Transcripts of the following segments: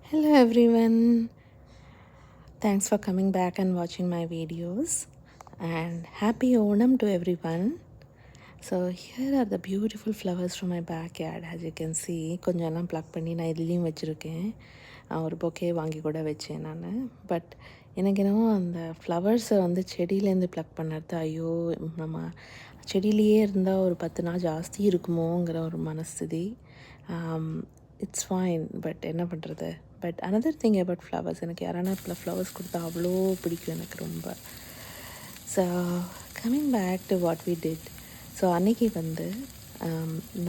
Hello everyone. Thanks for coming back and watching my videos and happy Onam to everyone. So here are the beautiful flowers from my backyard. As you can see, கொஞ்சம் pluck பண்ணி நான் இதுலேயும் வச்சுருக்கேன். ஒரு bouquet வாங்கி கூட வச்சேன் நான். பட் எனக்கு என்னவோ அந்த ஃப்ளவர்ஸை வந்து செடியிலேருந்து ப்ளக் பண்ணுறது ஐயோ நம்ம செடியிலேயே இருந்தால் ஒரு 10 நாள் ஜாஸ்தி இருக்குமோங்கிற ஒரு மனஸ்திதி. இட்ஸ் ஃபைன், பட் என்ன பண்ணுறது. But another thing about flowers, எனக்கு யாரான ஃப்ளவர்ஸ் கொடுத்தா அவ்வளோ பிடிக்கும் எனக்கு ரொம்ப. So coming back to what we did. So அன்றைக்கி வந்து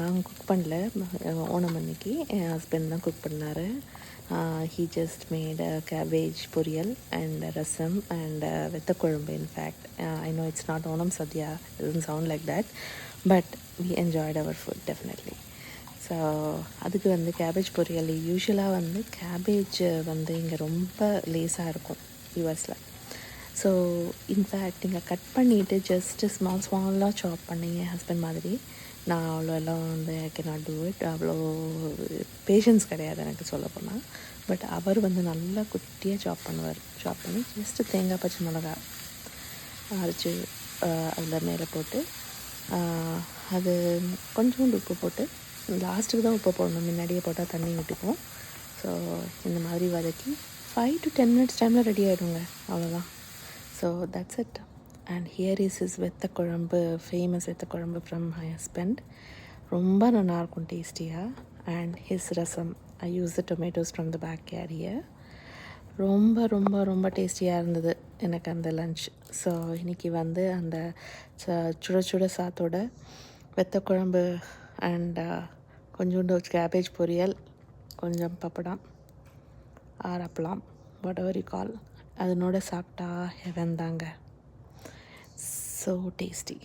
நாங்கள் குக் பண்ணல, ஓணம் அன்னைக்கு என் ஹஸ்பண்ட் தான் குக் பண்ணார். He just made a cabbage பொரியல் and rasam and வெத்தக்குழம்பு. In fact, I know it's not Onam Sadhya, it doesn't sound like that, but we enjoyed our food definitely. So அதுக்கு வந்து cabbage பொரியல், யூஸ்வலாக வந்து cabbage வந்து இங்கே ரொம்ப லேஸாக இருக்கும் யூஎஸில். ஸோ இன்ஃபேக்ட் இங்கே கட் பண்ணிவிட்டு ஜஸ்ட்டு ஸ்மாலாக சாப் பண்ணி என் ஹஸ்பண்ட் மாதிரி. நான் அவ்வளோ எல்லாம் வந்து ஐ கேனாட் டூ இட், அவ்வளோ பேஷன்ஸ் கிடையாது எனக்கு சொல்ல போனால். பட் அவர் வந்து நல்லா குட்டியாக சாப் பண்ணுவார். சாப் பண்ணி ஜஸ்ட்டு தேங்காய் பச்சை மிளகா அரைச்சி அதில் மேலே போட்டு அது கொஞ்சோண்டு உப்பு போட்டு, லாஸ்ட்டுக்கு தான் உப்பு போடணும், முன்னாடியே போட்டால் தண்ணி விட்டுக்கும். ஸோ இந்த மாதிரி வதக்கி 5 to 10 மினிட்ஸ் டைமில் ரெடி ஆகிடுங்க, அவ்வளோதான். So that's it. And here is is vethakuzhambu, famous vethakuzhambu from my husband. ரொம்ப நல்லாயிருக்கும் டேஸ்டியாக. And his rasam, I use the tomatoes from the backyard here. ரொம்ப ரொம்ப ரொம்ப டேஸ்டியாக இருந்தது எனக்கு அந்த லன்ச். ஸோ இன்றைக்கி வந்து அந்த சுட சுட சாத்தோட வெத்தக்குழம்பு அண்ட் கொஞ்சோண்டு கேபேஜ் பொரியல், கொஞ்சம் பப்படம் ஆர் அப்பளம், வாட் எவர் யூ கால், அதனோட சாப்பிட்டா ஹெவன் தாங்க. So tasty.